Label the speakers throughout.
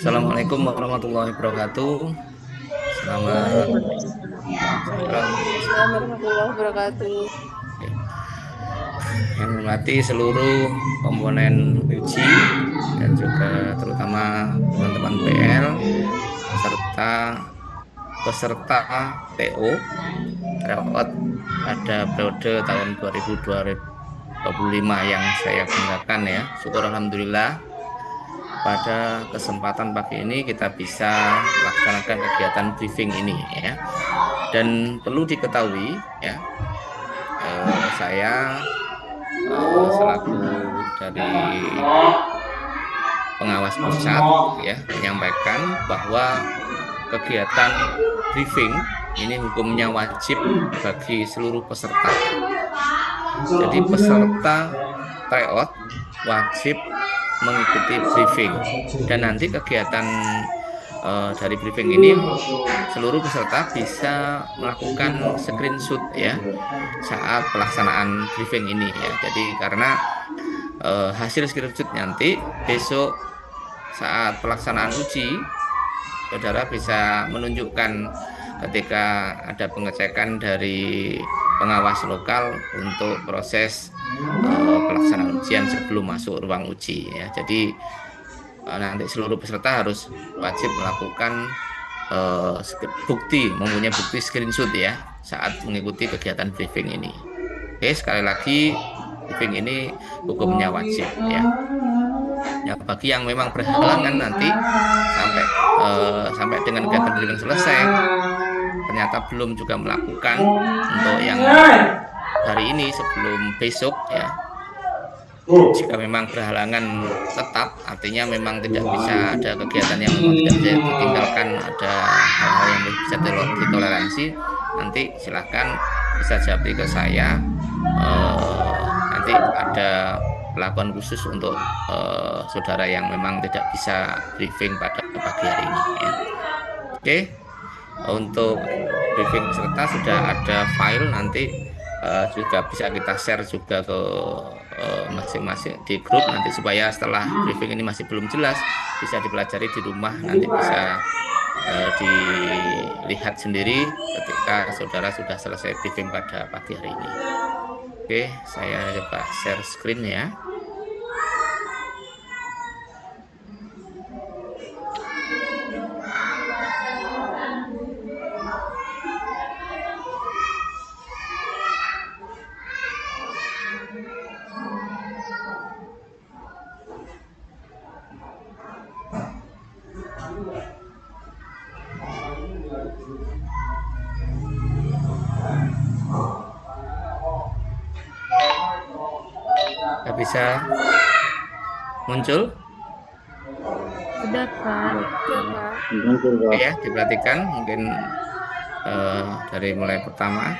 Speaker 1: Assalamualaikum warahmatullahi wabarakatuh. Selamat
Speaker 2: Waalaikumsalam
Speaker 1: malam.
Speaker 2: warahmatullahi wabarakatuh.
Speaker 1: Yang menghormati seluruh komponen uji dan juga terutama teman-teman PL serta peserta TO tryout pada periode tahun 2025 yang saya banggakan ya. Syukur alhamdulillah pada kesempatan pagi ini kita bisa melaksanakan kegiatan briefing ini ya. Dan perlu diketahui ya, saya selaku dari pengawas pusat ya menyampaikan bahwa kegiatan briefing ini hukumnya wajib bagi seluruh peserta. Jadi peserta tryout wajib mengikuti briefing dan nanti kegiatan dari briefing ini seluruh peserta bisa melakukan screenshot ya saat pelaksanaan briefing ini ya. Jadi karena hasil screenshot nanti besok saat pelaksanaan uji, saudara bisa menunjukkan ketika ada pengecekan dari pengawas lokal untuk proses pelaksanaan ujian sebelum masuk ruang uji ya. Jadi nanti seluruh peserta harus wajib melakukan mempunyai bukti screenshot ya saat mengikuti kegiatan briefing ini. Oke, sekali lagi briefing ini hukumnya wajib ya. Ya, bagi yang memang berhalangan nanti sampai sampai dengan kegiatan briefing selesai, ternyata belum juga melakukan untuk yang hari ini sebelum besok ya. Jika memang berhalangan tetap, artinya memang tidak bisa ada kegiatan yang memang tidak bisa ditinggalkan, ada hal-hal yang bisa ditoleransi, nanti silahkan bisa japri ke saya. Nanti ada perlakuan khusus untuk saudara yang memang tidak bisa briefing pada pagi hari ini ya. Oke, untuk briefing peserta sudah ada file nanti juga bisa kita share juga ke masing-masing di grup nanti supaya setelah briefing ini masih belum jelas bisa dipelajari di rumah nanti bisa dilihat sendiri ketika saudara sudah selesai briefing pada pagi hari ini. Oke, saya coba share screen ya. Nggak bisa muncul.
Speaker 3: Sudah, Kak.
Speaker 1: Oke ya, diperhatikan mungkin dari mulai pertama.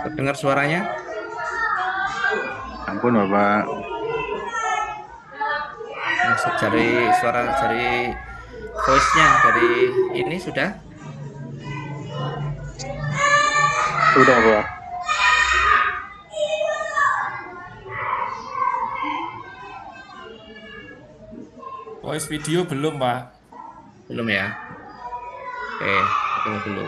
Speaker 1: Terdengar suaranya?
Speaker 4: Ampun Bapak.
Speaker 1: Masuk dari suara dari voice-nya dari ini sudah.
Speaker 4: Sudah Pak.
Speaker 5: Voice video belum, Pak.
Speaker 1: Belum ya? Oke, tunggu dulu.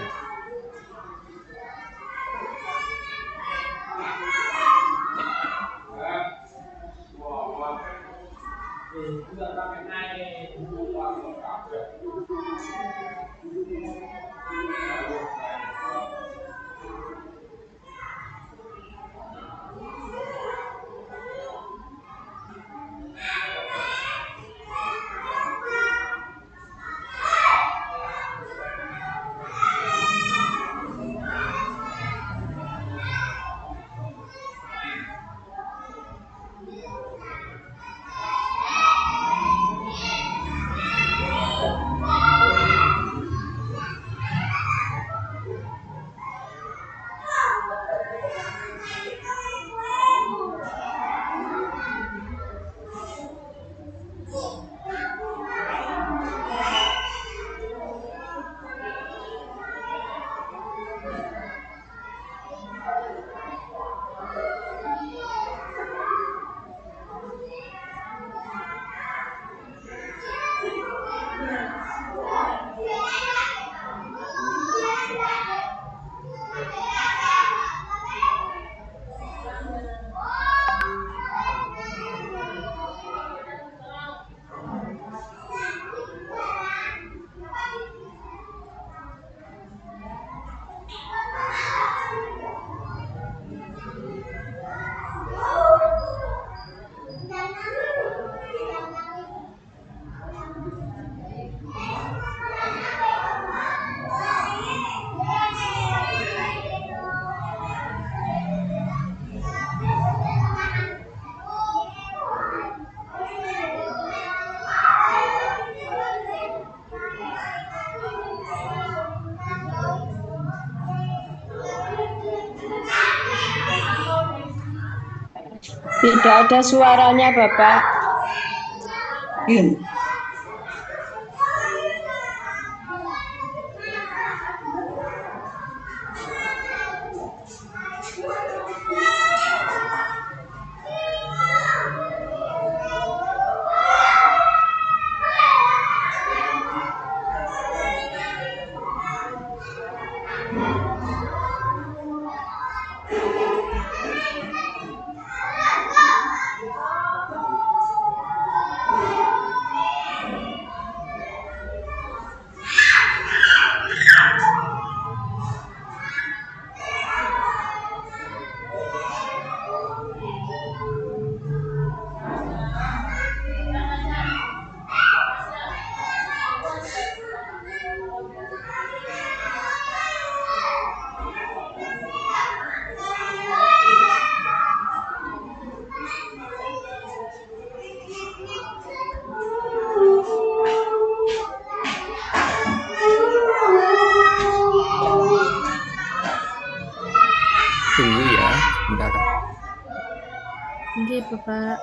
Speaker 6: Tidak ada suaranya, Bapak.
Speaker 1: Tunggu ya, bentar.
Speaker 3: Oke, Bapak.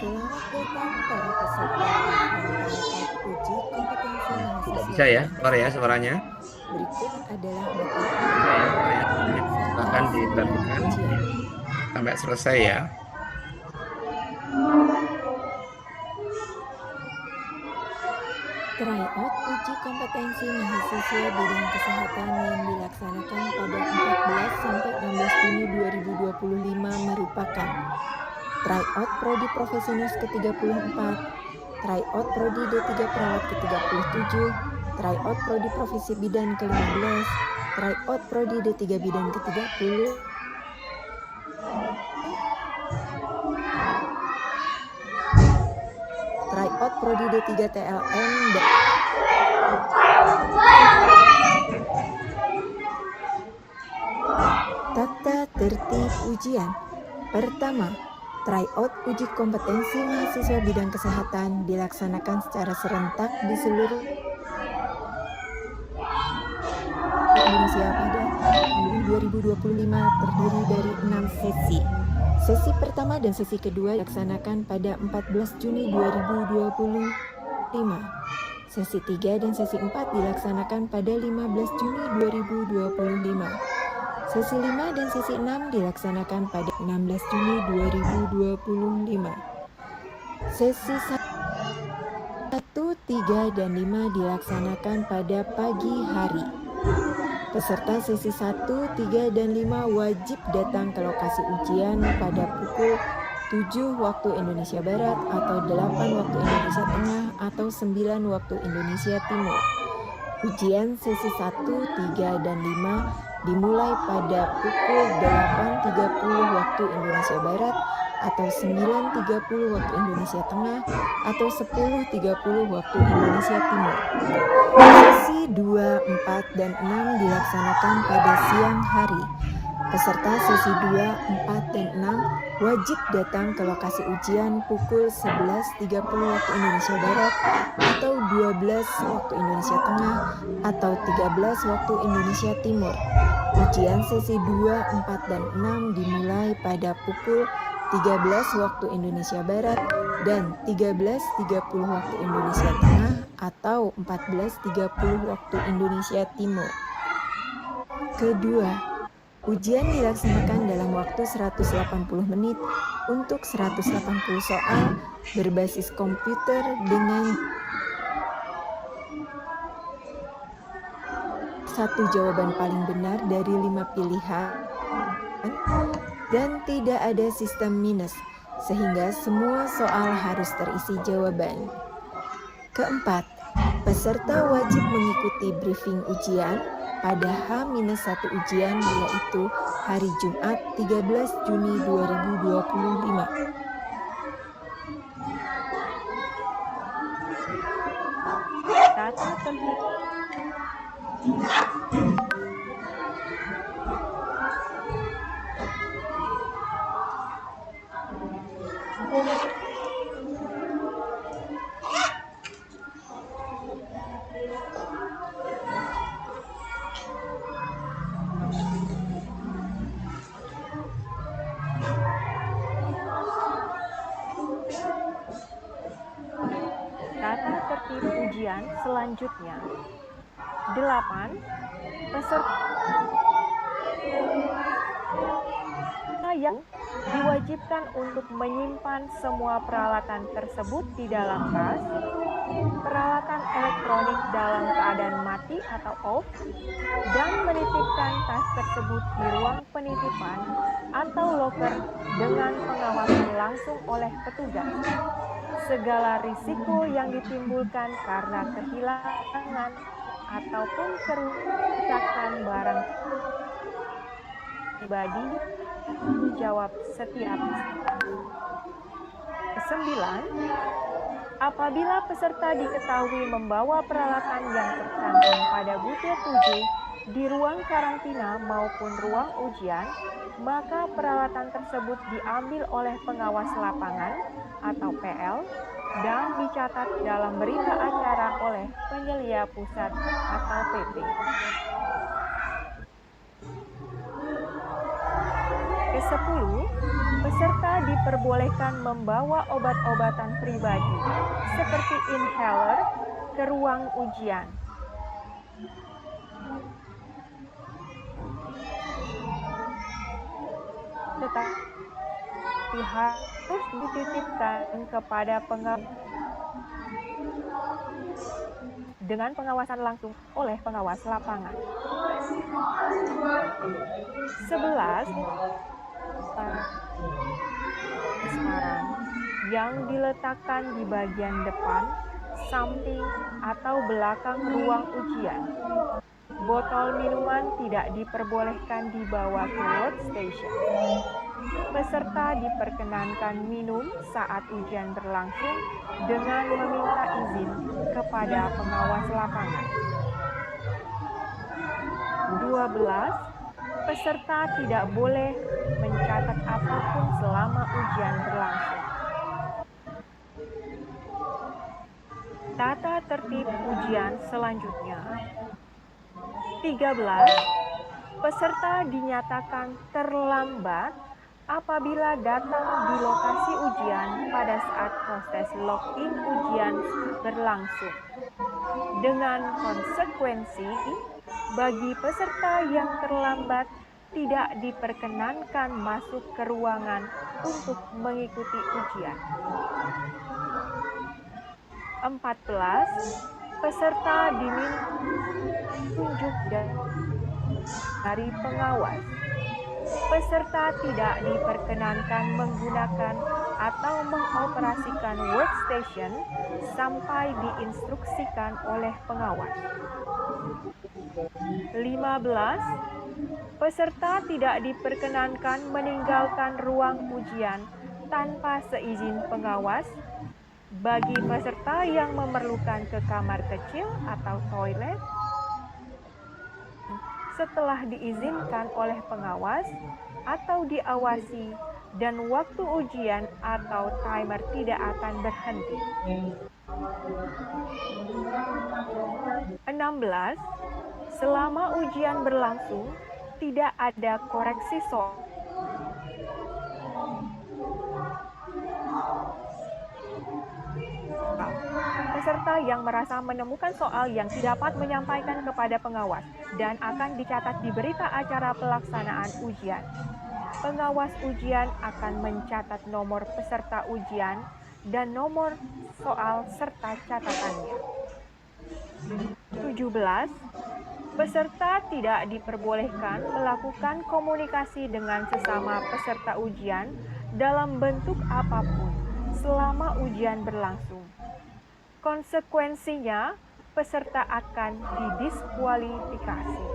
Speaker 7: Selamat datang para peserta rangkaian uji kompetensi
Speaker 1: Tidak
Speaker 7: mahasiswa.
Speaker 1: bisa ya, keluar ya suaranya.
Speaker 7: Berikut adalah materi
Speaker 1: Bisa ya, suaranya. Silahkan diperhatikan
Speaker 7: ujian.
Speaker 1: sampai selesai ya.
Speaker 7: Tryout uji kompetensi mahasiswa bidang kesehatan yang dilaksanakan pada 14 sampai 16 Juni 2025 merupakan Tryout Prodi Profesionis ke-34, Tryout Prodi D3 Perawat ke-37, Tryout Prodi Profesi Bidan ke-15, Tryout Prodi D3 Bidan ke-30, Tryout Prodi D3 TLM dan tata tertib ujian. Pertama, tryout uji kompetensi mahasiswa bidang kesehatan dilaksanakan secara serentak di seluruh Indonesia pada Juli 2025 terdiri dari 6 sesi. Sesi pertama dan sesi kedua dilaksanakan pada 14 Juni 2025. Sesi 3 dan sesi 4 dilaksanakan pada 15 Juni 2025. Sesi 5 dan sesi 6 dilaksanakan pada 16 Juni 2025. Sesi 1, 3, dan 5 dilaksanakan pada pagi hari. Peserta sesi 1, 3, dan 5 wajib datang ke lokasi ujian pada pukul 7 waktu Indonesia Barat atau 8 waktu Indonesia Tengah atau 9 waktu Indonesia Timur. Ujian sesi 1, 3, dan 5 dimulai pada pukul 8.30 waktu Indonesia Barat atau 9.30 waktu Indonesia Tengah atau 10.30 waktu Indonesia Timur. Sesi 2, 4, dan 6 dilaksanakan pada siang hari. Peserta sesi 2, 4, dan 6 wajib datang ke lokasi ujian pukul 11.30 waktu Indonesia Barat atau 12 waktu Indonesia Tengah atau 13 waktu Indonesia Timur. Ujian sesi 2, 4, dan 6 dimulai pada pukul 13 waktu Indonesia Barat dan 13.30 waktu Indonesia Tengah atau 14.30 waktu Indonesia Timur. Kedua, ujian dilaksanakan dalam waktu 180 menit untuk 180 soal berbasis komputer dengan satu jawaban paling benar dari 5 pilihan dan tidak ada sistem minus, sehingga semua soal harus terisi jawaban. Keempat, peserta wajib mengikuti briefing ujian pada H-1 ujian yaitu hari Jumat 13 Juni 2025. Tata tertib ujian selanjutnya. 8. Peserta yang diwajibkan untuk menyimpan semua peralatan tersebut di dalam tas, peralatan elektronik dalam keadaan mati atau off, dan menitipkan tas tersebut di ruang penitipan atau loker dengan pengawasan langsung oleh petugas. Segala risiko yang ditimbulkan karena kehilangan ataupun kerusakan barang pribadi dijawab setiap. 9. Apabila peserta diketahui membawa peralatan yang tercantum pada butir 7 di ruang karantina maupun ruang ujian, maka peralatan tersebut diambil oleh pengawas lapangan atau PL dan dicatat dalam berita acara oleh penyelia pusat atau PP. Ke-10, peserta diperbolehkan membawa obat-obatan pribadi seperti inhaler ke ruang ujian. Tetapi harus dititipkan kepada pengawas dengan pengawasan langsung oleh pengawas lapangan. 11.
Speaker 8: yang diletakkan di bagian depan, samping, atau belakang ruang ujian. Botol minuman tidak diperbolehkan dibawa ke workstation. Peserta diperkenankan minum saat ujian berlangsung dengan meminta izin kepada pengawas lapangan. 12. Peserta tidak boleh mencatat apapun selama ujian berlangsung. Tata tertib ujian selanjutnya. 13. Peserta dinyatakan terlambat apabila datang di lokasi ujian pada saat proses login ujian berlangsung. Dengan konsekuensi, bagi peserta yang terlambat tidak diperkenankan masuk ke ruangan untuk mengikuti ujian. 14. Peserta diminta tunjuk dari pengawas. Peserta tidak diperkenankan menggunakan atau mengoperasikan workstation sampai diinstruksikan oleh pengawas. 15. Peserta tidak diperkenankan meninggalkan ruang ujian tanpa seizin pengawas. Bagi peserta yang memerlukan ke kamar kecil atau toilet, setelah diizinkan oleh pengawas atau diawasi, dan waktu ujian atau timer tidak akan berhenti. 16. Selama ujian berlangsung, tidak ada koreksi soal. Peserta yang merasa menemukan soal yang dapat menyampaikan kepada pengawas dan akan dicatat di berita acara pelaksanaan ujian. Pengawas ujian akan mencatat nomor peserta ujian dan nomor soal serta catatannya. 17. Peserta tidak diperbolehkan melakukan komunikasi dengan sesama peserta ujian dalam bentuk apapun selama ujian berlangsung. Konsekuensinya, peserta akan didiskualifikasi.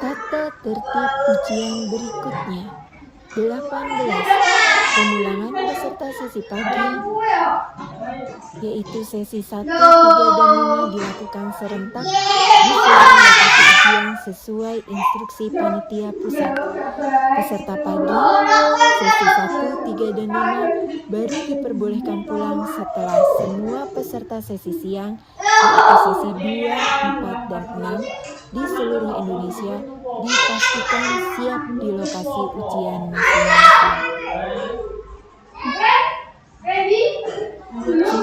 Speaker 7: Tata tertib ujian berikutnya. 18. Pemulangan peserta sesi pagi, yaitu sesi 1, 3, dan 5 dilakukan serentak di seluruh lokasi ujian sesuai instruksi panitia pusat. Peserta pagi, sesi 1, 3, dan 5 baru diperbolehkan pulang setelah semua peserta sesi siang, yaitu sesi 2, 4, dan 6 di seluruh Indonesia dipastikan siap di lokasi ujian masing-masing. 19.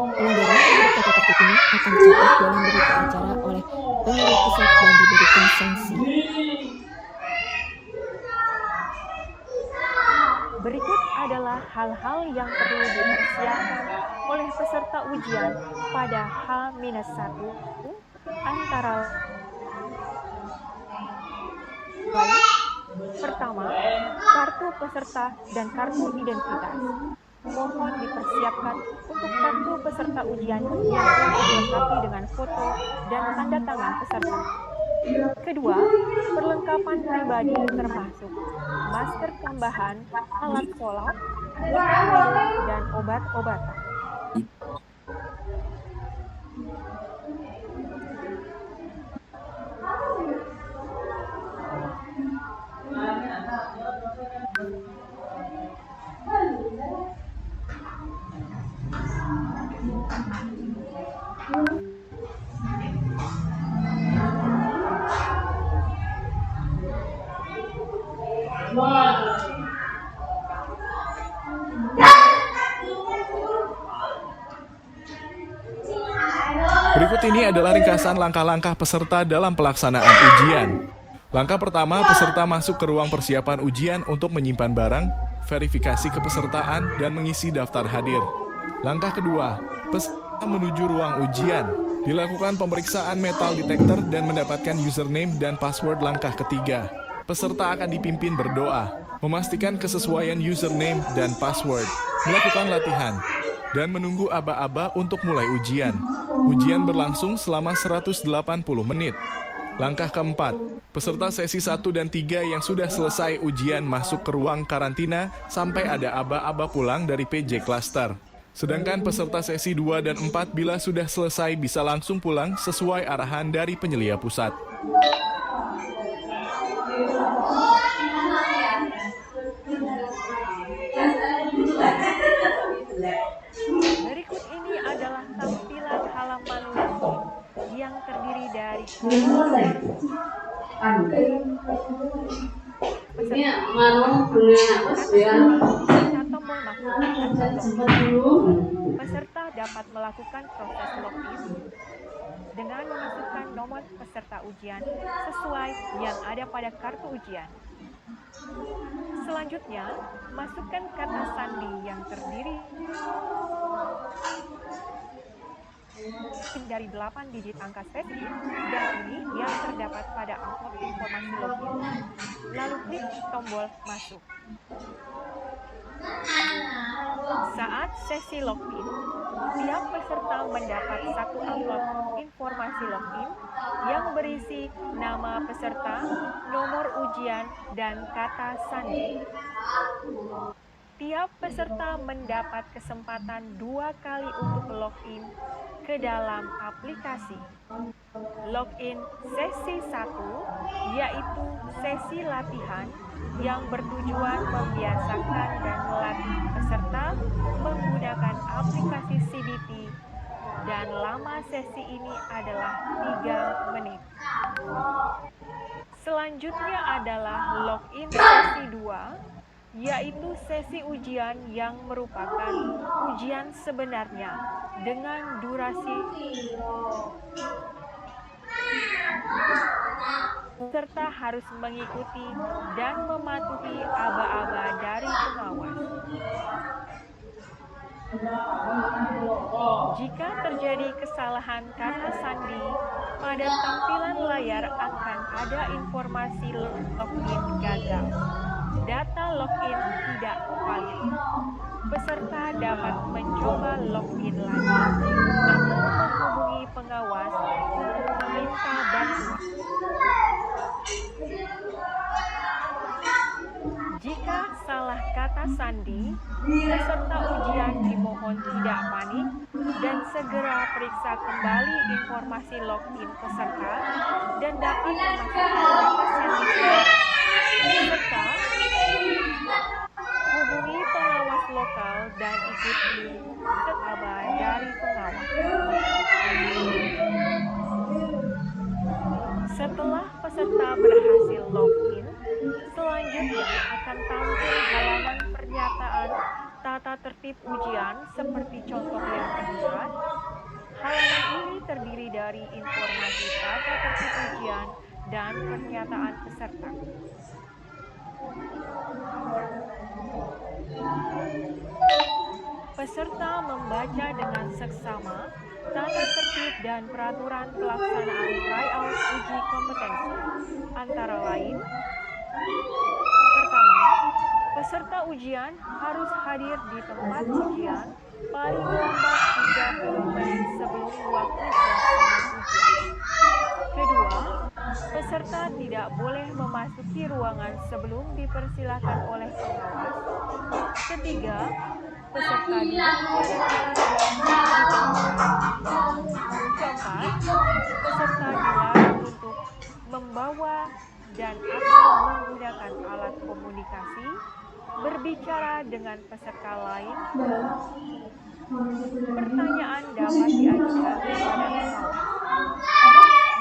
Speaker 7: Pelanggaran terhadap tata tertib ini akan dicatat dalam berita acara oleh pengurus pusat dan diberikan sanksi.
Speaker 8: Berikut adalah hal-hal yang perlu dipersiapkan oleh peserta ujian pada H-1 antara lain. Pertama, kartu peserta dan kartu identitas. Mohon dipersiapkan untuk kartu peserta ujian yang telah dilengkapi dengan foto dan tanda tangan peserta. Kedua, perlengkapan pribadi termasuk masker tambahan, alat sholat, dan obat-obatan.
Speaker 9: Berikut ini adalah ringkasan langkah-langkah peserta dalam pelaksanaan ujian. Langkah pertama, peserta masuk ke ruang persiapan ujian untuk menyimpan barang, verifikasi kepesertaan, dan mengisi daftar hadir. Langkah kedua, peserta menuju ruang ujian. Dilakukan pemeriksaan metal detector dan mendapatkan username dan password. Langkah ketiga, peserta akan dipimpin berdoa, memastikan kesesuaian username dan password, melakukan latihan, dan menunggu aba-aba untuk mulai ujian. Ujian berlangsung selama 180 menit. Langkah keempat, peserta sesi 1 dan 3 yang sudah selesai ujian masuk ke ruang karantina sampai ada aba-aba pulang dari PJ Cluster. Sedangkan peserta sesi 2 dan 4 bila sudah selesai bisa langsung pulang sesuai arahan dari penyelia pusat.
Speaker 8: Berikut ini adalah tampilan halaman login yang terdiri dari tombol masuk. Peserta dapat melakukan proses login dengan memasukkan nomor peserta ujian sesuai yang ada pada kartu ujian. Selanjutnya, masukkan kata sandi yang terdiri dari 8 digit angka sesi dan ini yang terdapat pada amplop informasi login. Lalu klik tombol masuk. Saat sesi login, tiap peserta mendapat satu amplop informasi login yang berisi nama peserta, nomor ujian, dan kata sandi. Tiap peserta mendapat kesempatan 2 kali untuk login ke dalam aplikasi. Login sesi 1 yaitu sesi latihan yang bertujuan membiasakan dan melatih peserta menggunakan aplikasi CBT dan lama sesi ini adalah 3 menit. Selanjutnya adalah login sesi 2 yaitu sesi ujian yang merupakan ujian sebenarnya dengan durasi peserta harus mengikuti dan mematuhi aba-aba dari pengawas. Jika terjadi kesalahan kata sandi, pada tampilan layar akan ada informasi login gagal. Data login tidak valid. Peserta dapat mencoba login lagi atau menghubungi pengawas untuk meminta bantuan. Jika salah kata sandi, peserta ujian dimohon tidak panik dan segera periksa kembali informasi login peserta dan dapat memasukkan kata sandi serta hubungi pengawas lokal dan ikuti aba dari pengawas. Setelah peserta berhasil login, selanjutnya akan tampil halaman pernyataan tata tertib ujian seperti contoh yang terlihat. Halaman ini terdiri dari informasi tata tertib ujian dan pernyataan peserta. Peserta membaca dengan seksama tata tertib dan peraturan pelaksanaan tryout uji kompetensi, antara lain: pertama, peserta ujian harus hadir di tempat ujian paling lambat 30 menit sebelum waktu pelaksanaan ujian. Kedua, peserta tidak boleh memasuki ruangan sebelum dipersilakan oleh pengawas. Ketiga, peserta duduk pada keempat, peserta dilarang untuk membawa dan atau menggunakan alat komunikasi, berbicara dengan peserta lain. Pertanyaan dapat diajukan kepada pengawas.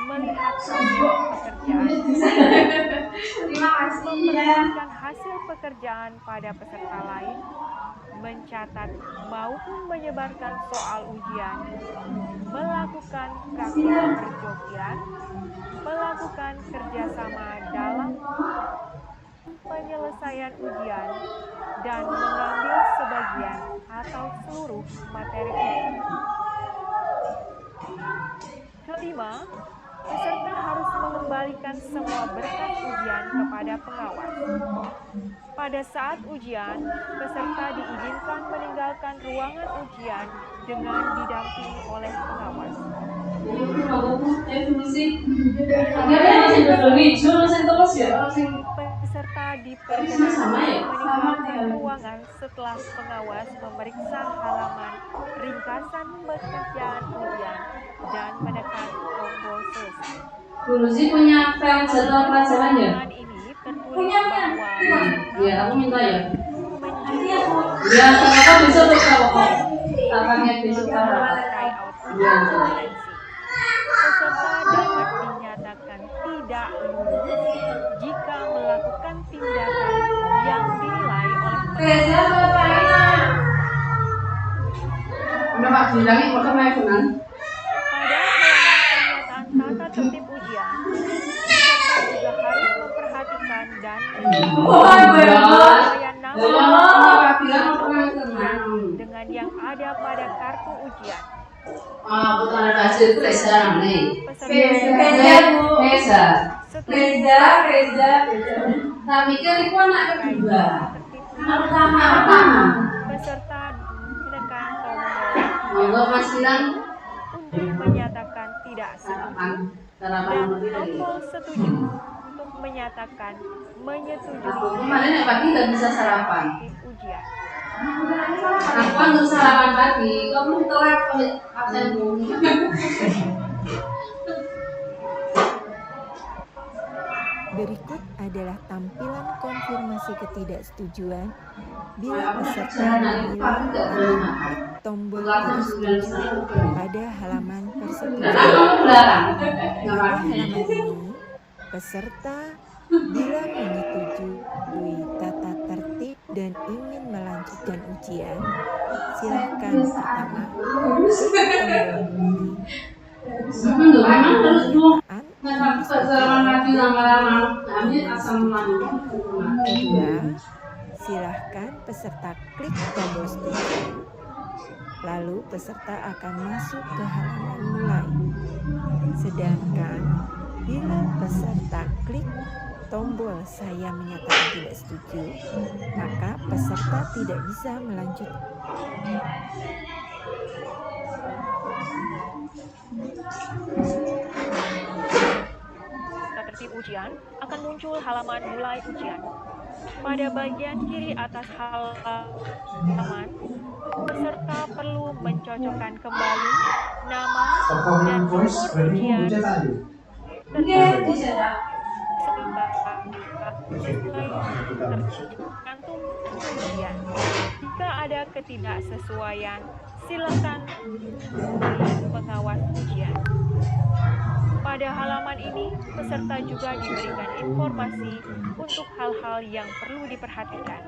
Speaker 8: Melihat profil pekerjaan, memperhatikan melaporkan hasil pekerjaan pada peserta lain, mencatat maupun menyebarkan soal ujian, melakukan praktik perjokian, melakukan kerjasama dalam penyelesaian ujian, dan mengambil sebagian atau seluruh materi ujian. Kelima, peserta harus mengembalikan semua berkas ujian kepada pengawas. Pada saat ujian, peserta diizinkan meninggalkan ruangan ujian dengan didampingi oleh pengawas. Peserta diperkenankan meninggalkan ruangan setelah pengawas memeriksa halaman ringkasan pekerjaan ujian dan menekan tombol selesai.
Speaker 6: Guruji punya file jadwal pelajaran ya?
Speaker 8: Halaman ini tertulis bahwa peserta
Speaker 6: Iya, aku minta ya.
Speaker 8: menjadi
Speaker 6: Iya, kenapa bisa terkawal? Tangannya bisa terkawal.
Speaker 8: tryout
Speaker 6: Iya.
Speaker 8: kompetensi. Peserta dapat dinyatakan tidak lulus jika melakukan tindakan yang dinilai oleh
Speaker 6: Reza, bapaknya. Udah Pak, bilangin kok sama Evan.
Speaker 8: Pada halaman pernyataan tata tertib ujian, peserta juga harus memperhatikan dan menyesuaikan nama dengan yang ada pada kartu ujian.
Speaker 6: Ah, bukan ada hasil itu sekarang nih.
Speaker 8: Peserta
Speaker 6: Reza. Tapi kan itu anak kedua. Anak pertama.
Speaker 8: peserta menekan
Speaker 6: Monggo
Speaker 8: tombol
Speaker 6: Mas Gilang.
Speaker 8: untuk menyatakan tidak setuju dan tombol setuju untuk menyatakan menyetujui
Speaker 6: Kemarin ya pagi nggak bisa sarapan.
Speaker 8: ujian.
Speaker 6: Aku kan untuk sarapan pagi. Kamu telat absen dulu.
Speaker 7: Berikut adalah tampilan konfirmasi ketidaksetujuan bila peserta memilih klik tombol tidak setuju pada halaman persetujuan. Pada halaman ini, peserta bila menyetujui tata tertib dan ingin melanjutkan ujian, silakan pertama klik tombol Kedua, silahkan peserta klik tombol setuju. Lalu peserta akan masuk ke halaman mulai. Sedangkan bila peserta klik tombol saya menyatakan tidak setuju, maka peserta tidak bisa melanjutkan.
Speaker 8: Tertib ujian akan muncul halaman mulai ujian. Pada bagian kiri atas halaman, peserta perlu mencocokkan kembali nama dan nomor ujian tersebut tercantum ujian. Jika ada ketidaksesuaian, silakan hubungi pengawas ujian. Pada halaman ini, peserta juga diberikan informasi untuk hal-hal yang perlu diperhatikan.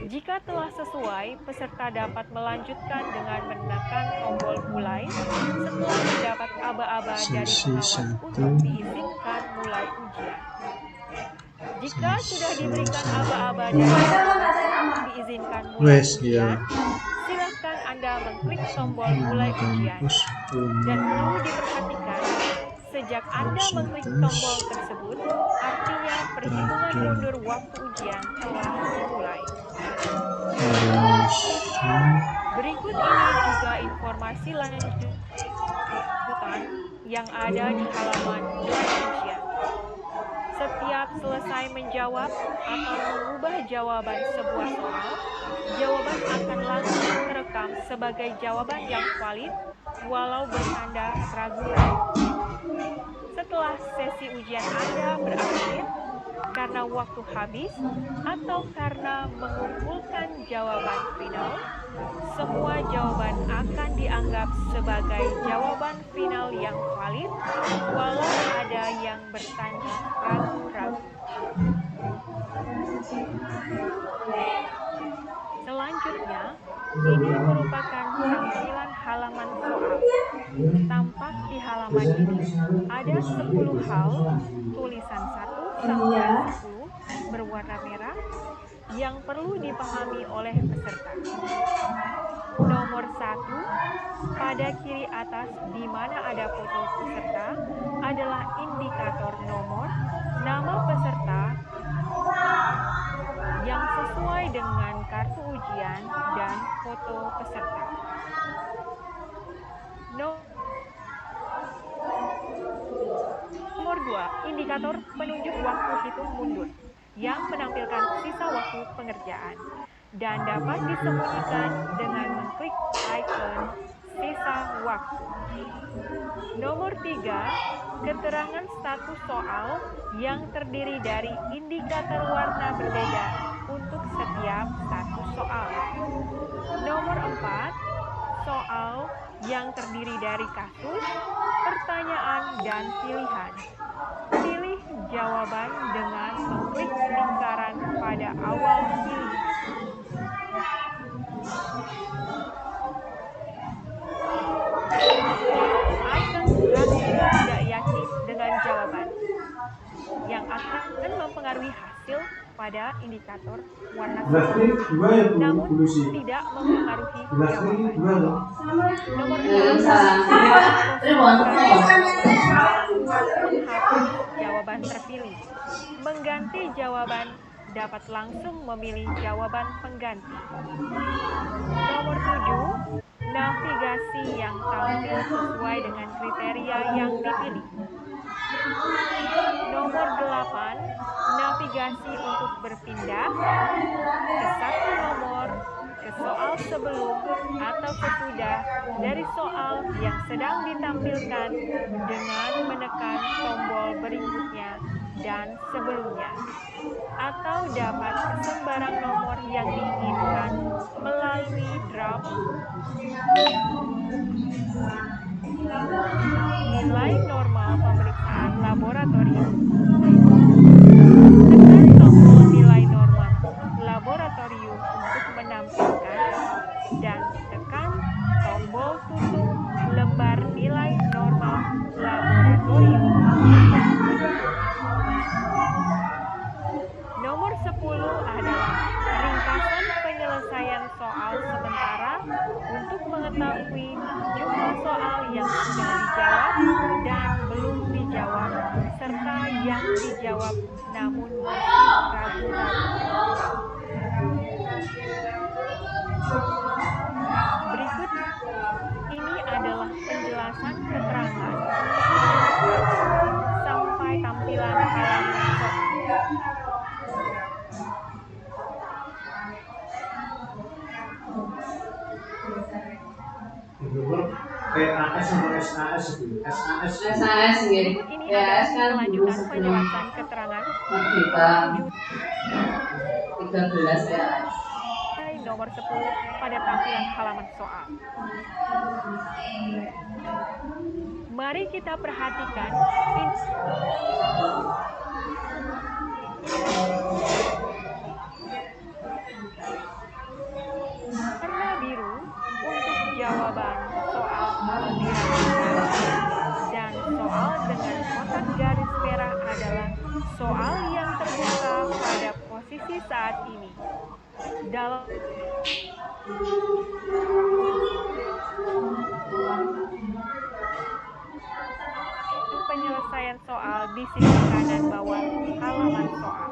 Speaker 8: Jika telah sesuai, peserta dapat melanjutkan dengan menekan tombol mulai setelah mendapat aba-aba dari pengawas untuk diizinkan mulai ujian. Jika sudah diberikan aba-aba dari pengawas untuk diizinkan mulai ujian, silakan Anda mengklik tombol mulai ujian. Dan perlu diperhatikan, sejak Anda mengklik tombol tersebut, artinya perhitungan mundur waktu ujian telah dimulai. Berikut ini juga informasi lanjutan yang ada di halaman mulai ujian. Setiap selesai menjawab atau mengubah jawaban sebuah soal, jawaban akan langsung terekam sebagai jawaban yang valid walau bertanda ragu-ragu. Setelah sesi ujian Anda berakhir, karena waktu habis atau karena mengumpulkan jawaban final, Semua jawaban akan dianggap sebagai jawaban final yang valid, walau ada yang bertanya ragu-ragu. Selanjutnya, ini merupakan tampilan halaman soal. Tampak di halaman ini ada 10 hal, tulisan 1 sampai 10 berwarna merah yang perlu dipahami oleh peserta. Nomor 1, pada kiri atas di mana ada foto peserta adalah indikator nomor, nama peserta yang sesuai dengan kartu ujian dan foto peserta. Nomor 2, indikator penunjuk waktu hitung mundur yang menampilkan sisa waktu pengerjaan dan dapat disembunyikan dengan mengklik icon sisa waktu. Nomor 3, keterangan status soal yang terdiri dari indikator warna berbeda untuk setiap status soal. Nomor 4, soal yang terdiri dari kasus, pertanyaan, dan pilihan. Pilih jawaban dengan mengklik lingkaran pada awal pilihan. Icon ragu tidak yakin dengan jawaban yang akan mempengaruhi hasil pada indikator warna soal, namun tidak mempengaruhi jawaban. Nomor 6, menghapus jawaban terpilih. Mengganti jawaban dapat langsung memilih jawaban pengganti. Nomor 7, navigasi yang tampil sesuai dengan kriteria yang dipilih. Nomor 8, navigasi untuk berpindah ke satu nomor, ke soal sebelum atau sesudah dari soal yang sedang ditampilkan dengan menekan tombol berikutnya dan sebelumnya, atau dapat ke sembarang nomor yang diinginkan melalui drop nilai normal pemeriksaan laboratorium. Tekan tombol nilai normal laboratorium untuk menampilkan dan tekan tombol tutup lembar nilai normal laboratorium. Nomor 10 adalah ringkasan penyelesaian soal sementara untuk mengetahui jumlah soal yang sudah dijawab dan belum dijawab, serta yang dijawab namun masih ragu-ragu. Berikut ini adalah penjelasan keterangan sampai tampilan halaman soal.
Speaker 10: PAS sama SAS itu. SAS.
Speaker 6: SAS gitu.
Speaker 8: Berikut ini adalah kelanjutan penjelasan keterangan
Speaker 6: Merdeka 13 SAS.
Speaker 8: Nomor 10 pada tampilan halaman soal. Mari kita perhatikan warna biru untuk jawaban soal dan soal dengan kotak garis merah adalah soal yang terbuka pada posisi saat ini. Dalam penyelesaian soal di sisi kanan bawah halaman soal.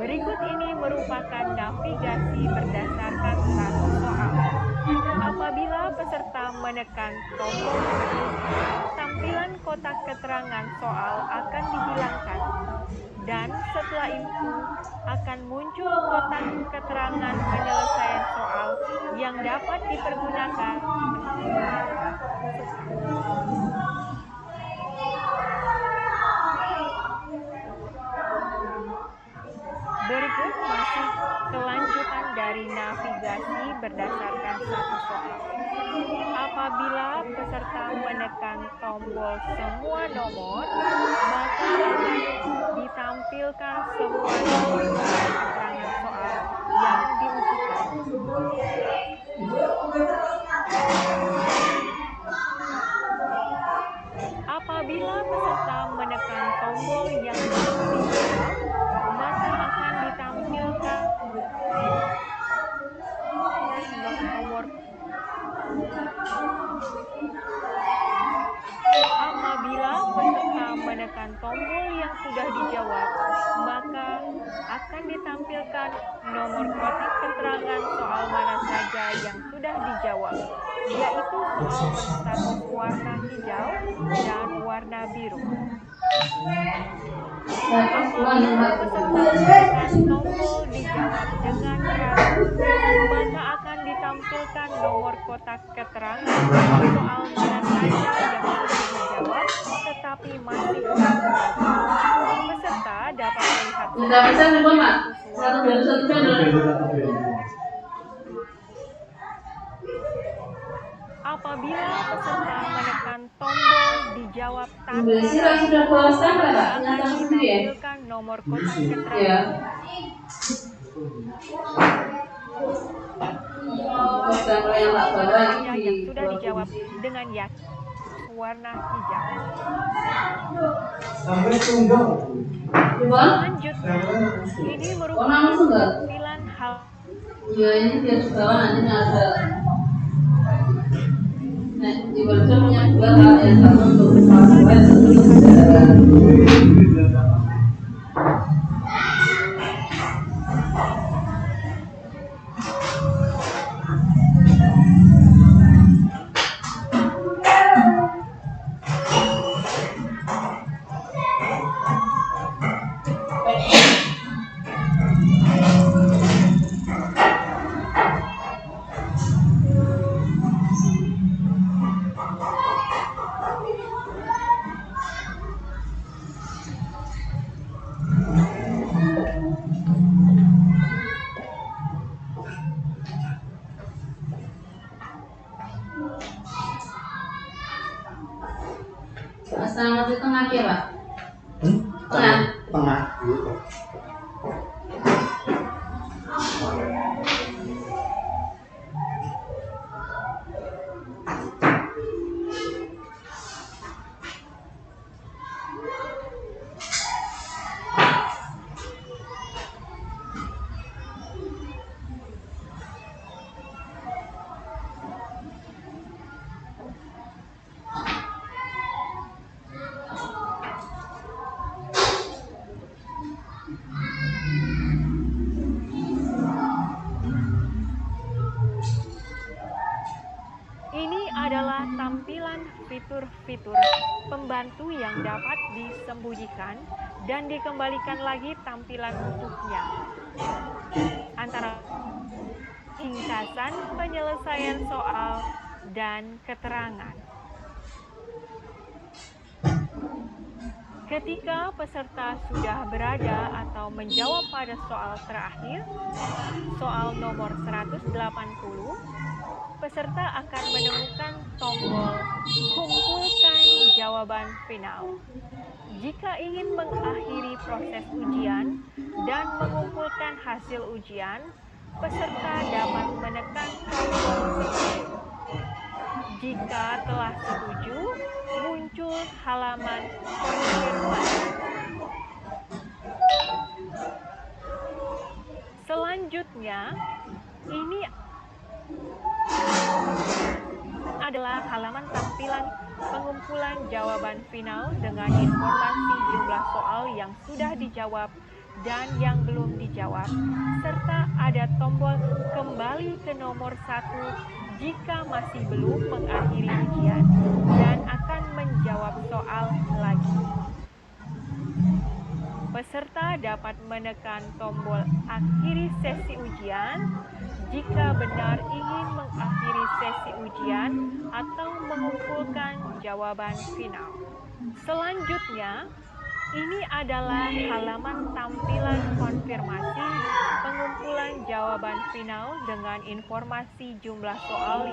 Speaker 8: Berikut ini merupakan navigasi berdasarkan satu soal. Apabila peserta menekan tombol ini, tampilan kotak keterangan soal akan dihilangkan. Dan setelah itu akan muncul kotak keterangan penyelesaian soal yang dapat dipergunakan. navigasi berdasarkan satu soal. Apabila peserta menekan tombol semua nomor, maka akan ditampilkan semua nomor keterangan soal yang diujikan. Apabila peserta menekan tombol yang belum dijawab, maka akan ditampilkan nomor. Apabila peserta menekan tombol yang sudah dijawab, maka akan ditampilkan nomor kotak keterangan soal mana saja yang sudah dijawab, yaitu soal berstatus warna hijau dan warna biru. Apabila peserta menekan tombol dijawab dengan ragu, maka akan ditampilkan nomor kotak keterangan soal mana saja yang sudah dijawab tetapi masih ragu. Peserta dapat melihat apabila peserta menekan tombol dijawab tanpa akan ditampilkan nomor kotak keterangan. Yang sudah dijawab dengan yakin warna hijau. Selanjutnya, ini merupakan tampilan hal.
Speaker 6: Ya ini dia sudah nanti ada. Nah, di barusannya dua yang sama untuk Asal di tengah ya, Pak? Tengah.
Speaker 10: Tengah.
Speaker 8: Adalah tampilan fitur-fitur pembantu yang dapat disembunyikan dan dikembalikan lagi tampilan utuhnya. Antara ringkasan penyelesaian soal dan keterangan. Ketika peserta sudah berada atau menjawab pada soal terakhir, soal nomor 180, peserta akan menemukan tombol kumpulkan jawaban final. Jika ingin mengakhiri proses ujian dan mengumpulkan hasil ujian, peserta dapat menekan tombol final. Jika telah setuju, muncul halaman konfirmasi. Selanjutnya, ini adalah halaman tampilan pengumpulan jawaban final dengan informasi jumlah soal yang sudah dijawab dan yang belum dijawab, serta ada tombol kembali ke nomor 1 jika masih belum mengakhiri ujian dan akan menjawab soal lagi. Peserta dapat menekan tombol akhiri sesi ujian jika benar ingin mengakhiri sesi ujian atau mengumpulkan jawaban final. Selanjutnya, Ini adalah halaman tampilan konfirmasi pengumpulan jawaban final dengan informasi jumlah soal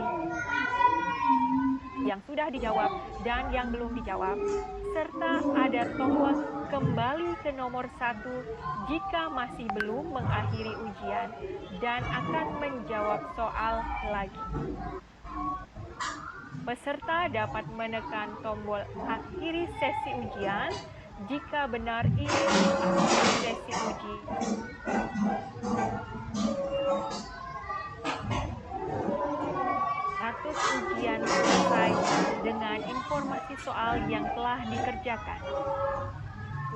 Speaker 8: yang sudah dijawab dan yang belum dijawab, serta ada tombol kembali ke nomor 1 jika masih belum mengakhiri ujian dan akan menjawab soal lagi. Peserta dapat menekan tombol akhiri sesi ujian jika benar ingin mengakhiri sesi uji. Status ujian selesai dengan informasi soal yang telah dikerjakan.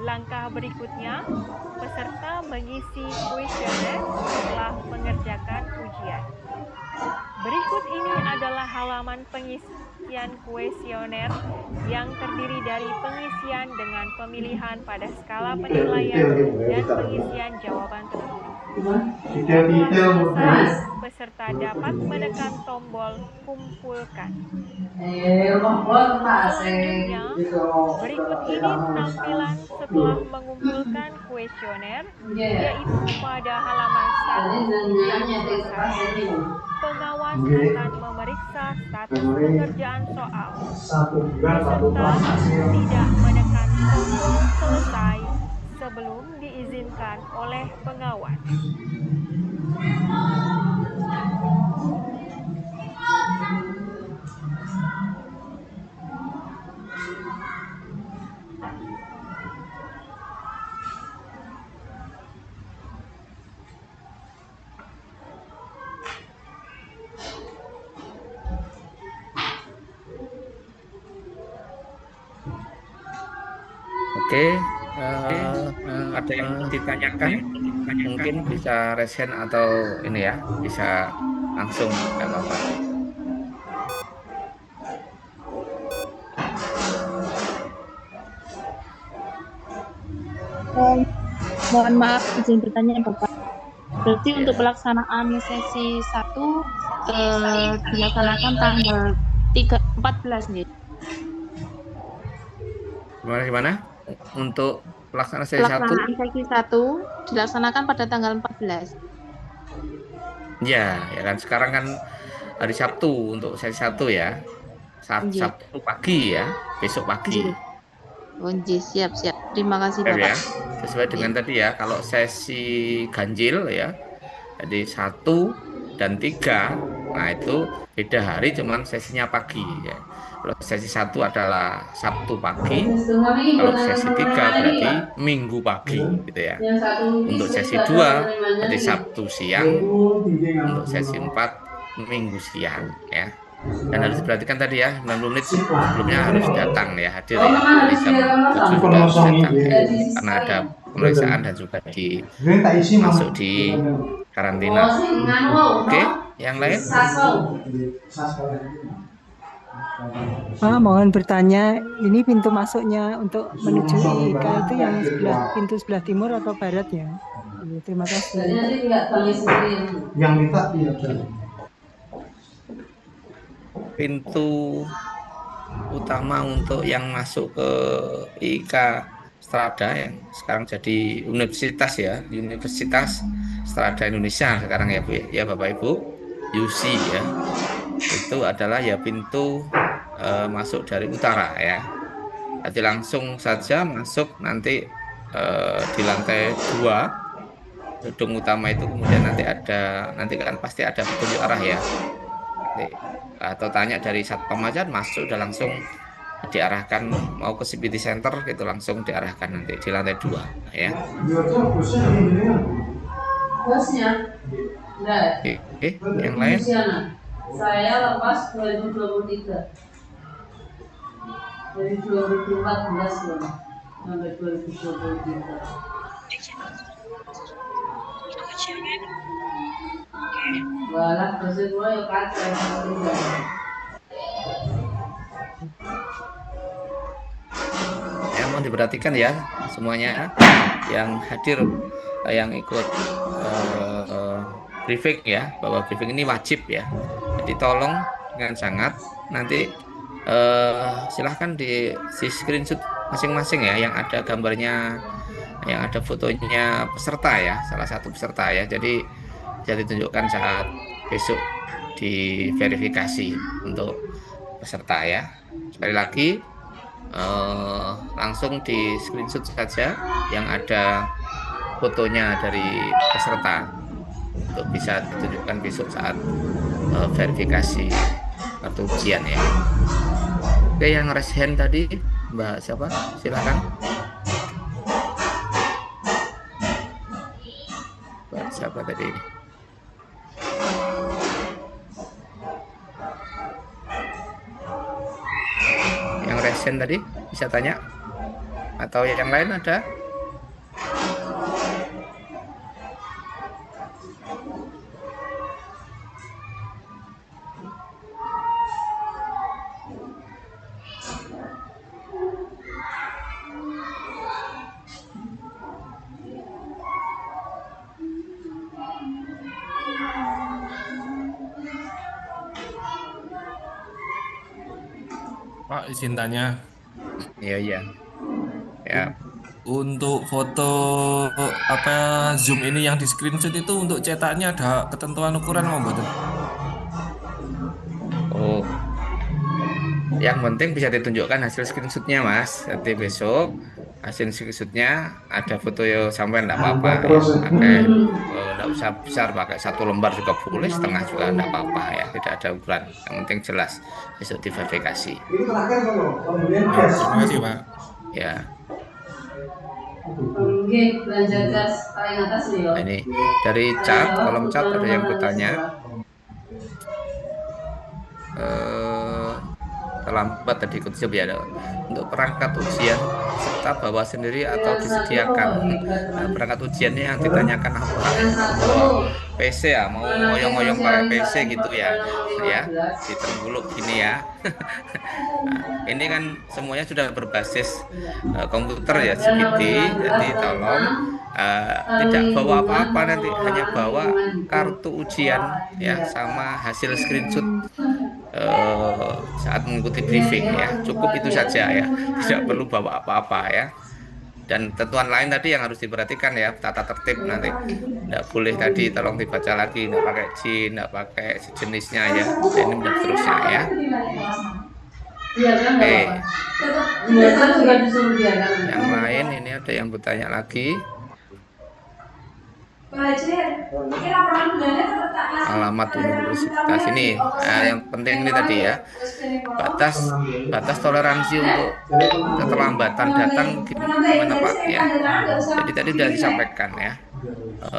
Speaker 8: Langkah berikutnya, peserta mengisi kuesioner setelah mengerjakan ujian. Berikut ini adalah halaman pengisian kuesioner yang terdiri dari pengisian dengan pemilihan pada skala penilaian dan pengisian jawaban tertulis. Setelah selesai, peserta dapat menekan tombol kumpulkan. Selanjutnya, berikut ini tampilan setelah mengumpulkan kuesioner, yaitu pada halaman 1 yang selesai. Pengawas akan memeriksa status pengerjaan soal. Peserta tidak menekan tombol selesai sebelum diizinkan oleh pengawas.
Speaker 1: Oke, ada yang ditanyakan? Mungkin bisa resen atau ini ya, bisa langsung, nggak apa-apa.
Speaker 3: Mohon maaf izin bertanya Bapak. Berarti untuk pelaksanaan sesi 1 dilaksanakan tanggal 14 nih.
Speaker 1: Gimana? Untuk pelaksanaan sesi 1?
Speaker 3: Pelaksanaan sesi 1 dilaksanakan pada tanggal 14.
Speaker 1: Ya kan sekarang kan hari Sabtu untuk sesi 1 ya. Sabtu pagi ya, besok pagi.
Speaker 3: Siap. Terima kasih Bapak.
Speaker 1: Ya, sesuai dengan tadi ya, kalau sesi ganjil ya, jadi 1 dan 3, nah itu beda hari, cuman sesinya pagi ya. Kalau sesi 1 adalah Sabtu pagi, kalau sesi 3 berarti Minggu pagi gitu ya. Untuk sesi 2 berarti Sabtu siang, untuk sesi 4 Minggu siang ya. Dan harus diperhatikan tadi ya, 90 menit sebelumnya harus datang ya, hadir ya. Jadi jam 7 sudah harus datang ya, karena ada pemeriksaan dan juga masuk di karantina. Oke, yang lain?
Speaker 11: Pak, mohon bertanya, ini pintu masuknya untuk menuju IK itu yang pintu sebelah timur atau barat ya? Terima kasih.
Speaker 10: Yang minta dia.
Speaker 1: Pintu utama untuk yang masuk ke IK Strada yang sekarang jadi universitas ya, Universitas Strada Indonesia sekarang ya Bu ya, Bapak Ibu, UC ya, itu adalah ya pintu masuk dari utara ya. Jadi langsung saja masuk nanti di lantai 2 gedung utama itu, kemudian nanti kan pasti ada petunjuk arah ya. Atau tanya dari Satpam aja, masuk udah langsung diarahkan mau ke CPT Center gitu, langsung diarahkan nanti di lantai 2 ya.
Speaker 6: Bosnya,
Speaker 1: Oke, yang lain?
Speaker 6: saya lepas 2023 dari 2014 loh sampai 2023. Walah, proses gue ya kacau.
Speaker 1: Ya, mohon diperhatikan ya semuanya yang hadir, yang ikut briefing ya, bahwa briefing ini wajib ya. Jadi tolong dengan sangat nanti silahkan di screenshot masing-masing ya, yang ada gambarnya, yang ada fotonya peserta ya, salah satu peserta ya. Jadi bisa ditunjukkan saat besok diverifikasi untuk peserta ya. Sekali lagi langsung di screenshot saja yang ada fotonya dari peserta untuk bisa ditunjukkan besok saat verifikasi kartu ujian ya. Oke, yang raise hand tadi Mbak siapa? Silakan. Mbak siapa tadi? Yang raise hand tadi bisa tanya? Atau yang lain ada?
Speaker 5: Pak, izin tanya.
Speaker 1: Iya. Ya.
Speaker 5: Untuk foto Zoom ini yang di screenshot itu untuk cetaknya ada ketentuan ukuran mau betul?
Speaker 1: Oh. Yang penting bisa ditunjukkan hasil screenshotnya Mas. Nanti besok hasil screenshotnya ada foto sampai enggak apa-apa ya. Pakai enggak usah besar, pakai 1 lembar juga boleh, setengah juga enggak apa-apa ya. Tidak ada ukuran. Yang penting jelas besok diverifikasi.
Speaker 5: Terima kasih Pak.
Speaker 1: Ya. Nah, ini dari chat, kolom chat ada yang bertanya. Terlambat tadi ikut ya, untuk perangkat ujian serta bawa sendiri atau disediakan. Nah, perangkat ujiannya yang ditanyakan apa? Bawa PC ya, mau ngoyong-ngoyong pakai PC gitu ya, di Tengguluk gini ya. Nah, ini kan semuanya sudah berbasis komputer ya, CPT, jadi tolong tidak bawa apa-apa nanti, hanya bawa kartu ujian ya sama hasil screenshot saat mengikuti briefing ya, cukup itu saja ya, tidak perlu bawa apa-apa ya. Dan tentuan lain tadi yang harus diperhatikan ya, tata tertib nanti tidak boleh tadi, tolong dibaca lagi, tidak pakai jin, tidak pakai sejenisnya ya, ini dan seterusnya ya. Oke, yang lain ini ada yang bertanya lagi. Alamat universitas ini yang penting ini tadi ya, batas toleransi untuk keterlambatan datang gimana Pak ya. Jadi tadi sudah disampaikan ya,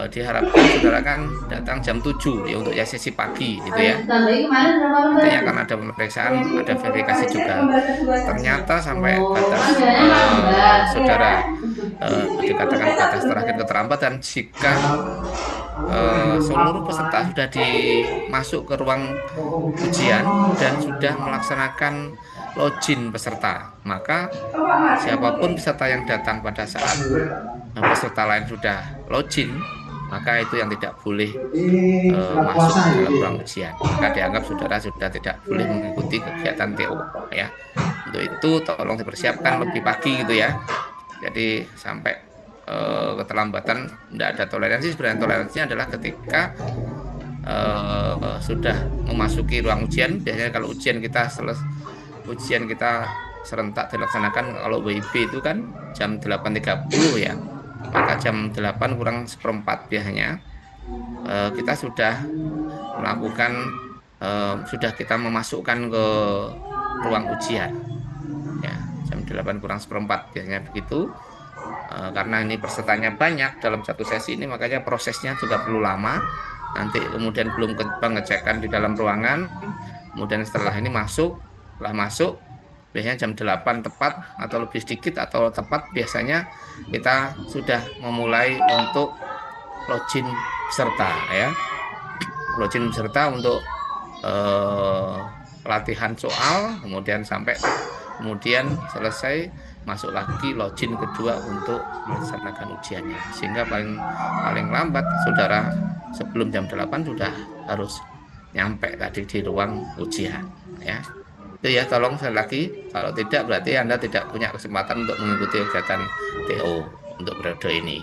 Speaker 1: diharapkan saudara kan datang jam 7 ya, untuk sesi pagi gitu ya. Nantinya akan ada pemeriksaan, ada verifikasi juga. Ternyata sampai batas saudara dikatakan batas terakhir keterlambatan jika seluruh peserta sudah masuk ke ruang ujian dan sudah melaksanakan login peserta, maka siapapun peserta yang datang pada saat peserta lain sudah login, maka itu yang tidak boleh masuk ke dalam ruang ujian, maka dianggap saudara sudah tidak boleh mengikuti kegiatan TO ya. Untuk itu tolong dipersiapkan lebih pagi gitu ya. Jadi sampai keterlambatan tidak ada toleransi. Sebenarnya toleransinya adalah ketika sudah memasuki ruang ujian. Biasanya kalau ujian kita serentak dilaksanakan, kalau WIB itu kan jam 8.30 ya, maka jam 8 kurang seperempat biasanya kita sudah melakukan sudah kita memasukkan ke ruang ujian ya, jam 8 kurang seperempat biasanya begitu. Karena ini pesertanya banyak dalam satu sesi ini, makanya prosesnya juga perlu lama. Nanti kemudian belum pengecekan di dalam ruangan, kemudian setelah ini setelah masuk biasanya jam 8 tepat atau lebih sedikit atau tepat, biasanya kita sudah memulai untuk login peserta ya, login peserta untuk latihan soal, kemudian sampai kemudian selesai masuk lagi login kedua untuk melaksanakan ujiannya, sehingga paling lambat saudara sebelum jam 8 sudah harus nyampe tadi di ruang ujian ya. Itu ya, tolong sekali lagi. Kalau tidak, berarti Anda tidak punya kesempatan untuk mengikuti kegiatan TO untuk periode ini.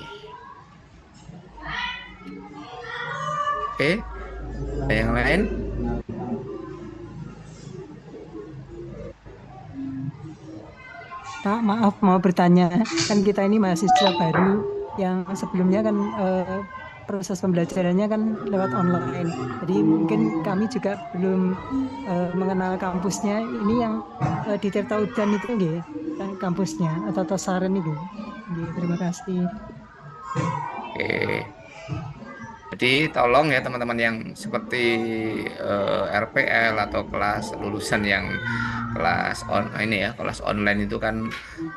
Speaker 1: Oke, ada yang lain?
Speaker 11: Pak, maaf mau bertanya, kan kita ini mahasiswa baru yang sebelumnya kan proses pembelajarannya kan lewat online. Jadi mungkin kami juga belum mengenal kampusnya. Ini yang di Tirta Udan itu nggih, kan kampusnya atau Tosaren itu. Nggih, terima kasih.
Speaker 1: Oke. Jadi tolong ya teman-teman yang seperti RPL atau kelas lulusan yang kelas kelas online itu kan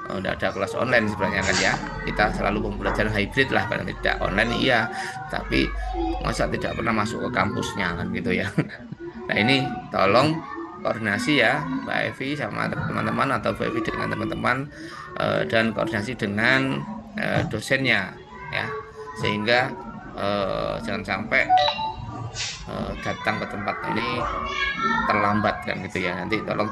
Speaker 1: udah ada kelas online sebenarnya kan ya. Kita selalu pembelajaran hybrid lah, karena tidak online iya, tapi masa tidak pernah masuk ke kampusnya kan gitu ya. Nah ini tolong koordinasi ya Mbak Evi sama teman-teman, atau Mbak Evi dengan teman-teman, dan koordinasi dengan dosennya ya, sehingga jangan sampai datang ke tempat ini terlambat kan gitu ya. Nanti tolong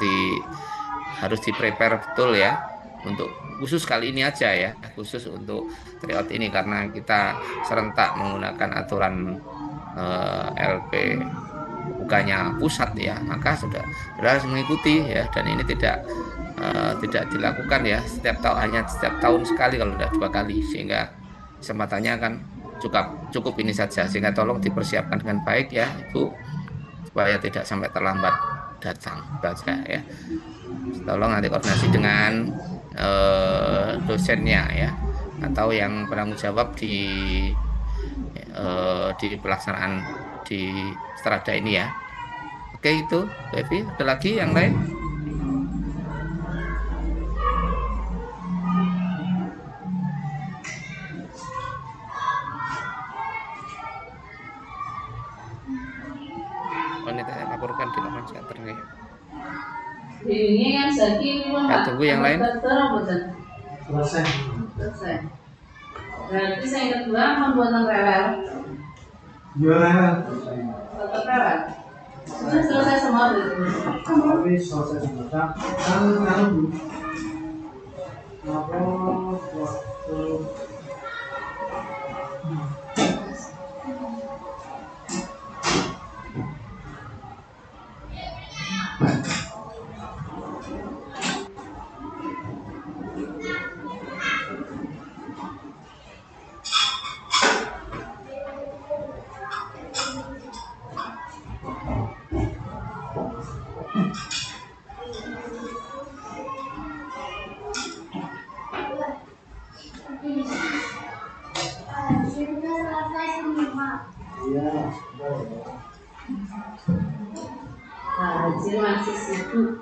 Speaker 1: harus di prepare betul ya, untuk khusus kali ini aja ya, khusus untuk tryout ini, karena kita serentak menggunakan aturan LP bukannya pusat ya, maka sudah harus mengikuti ya. Dan ini tidak dilakukan ya hanya setiap tahun sekali, kalau sudah 2 kali, sehingga kesempatannya kan cukup ini saja, sehingga tolong dipersiapkan dengan baik ya Ibu, supaya tidak sampai terlambat datang saja ya. Tolong nanti koordinasi dengan dosennya ya, atau yang bertanggung jawab di pelaksanaan di Strada ini ya. Oke, itu Baby, ada lagi yang lain? Wanita yang laporkan di comment center nih.
Speaker 6: Ini kan Zaki
Speaker 1: Ya, tunggu yang lain.
Speaker 10: Selesai.
Speaker 6: Selesai. Berarti saya kedua pembuatan rewel.
Speaker 10: Iya.
Speaker 6: Tetap rewel. Sudah selesai semua berarti.
Speaker 10: Tapi selesai semua. Kan apa waktu
Speaker 6: Hasil masih sibuk.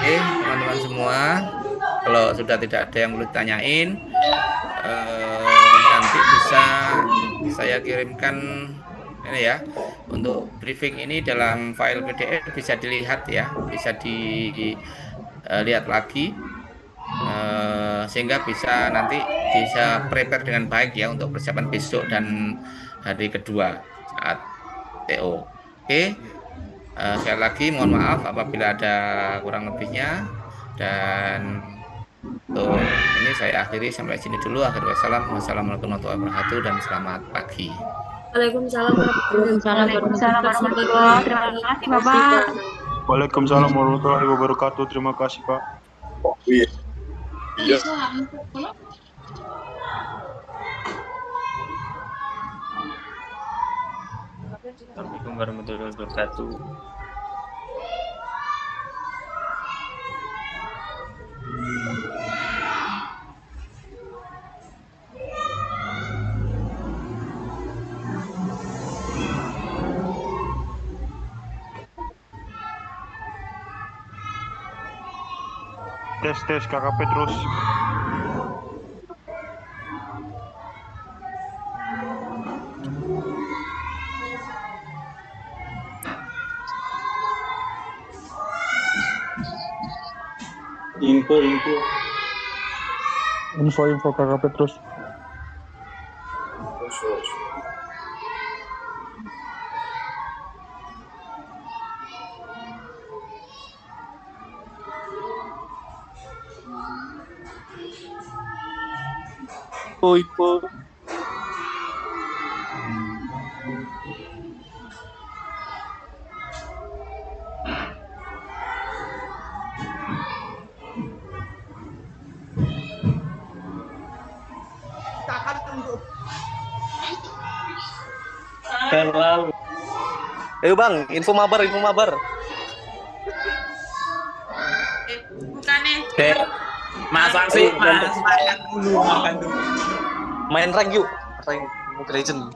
Speaker 1: Oke, teman-teman semua, kalau sudah tidak ada yang perlu ditanyain, nanti bisa bisa saya kirimkan ini ya. Untuk briefing ini dalam file PDF bisa dilihat ya, bisa dilihat lagi sehingga bisa nanti bisa prepare dengan baik ya untuk persiapan besok dan hari kedua saat TO. Oke, sekali lagi mohon maaf apabila ada kurang lebihnya, dan untuk ini saya akhiri sampai sini dulu. Wassalamualaikum warahmatullahi wabarakatuh dan selamat pagi.
Speaker 6: Waalaikumsalam
Speaker 3: Waalaikumsalam warahmatullahi wabarakatuh. Terima kasih Bapak.
Speaker 4: Waalaikumsalam warahmatullahi wabarakatuh. Terima kasih, Pak. Iya.
Speaker 12: Assalamualaikum warahmatullahi wabarakatuh.
Speaker 4: Tes KKP terus. Info KKP terus. Info.
Speaker 12: Lalu. Ayo Bang, info mabar.
Speaker 3: Bukannya.
Speaker 12: Masak sih, Mas. Makan dulu. Main rank yuk. Rank Mobile Legends.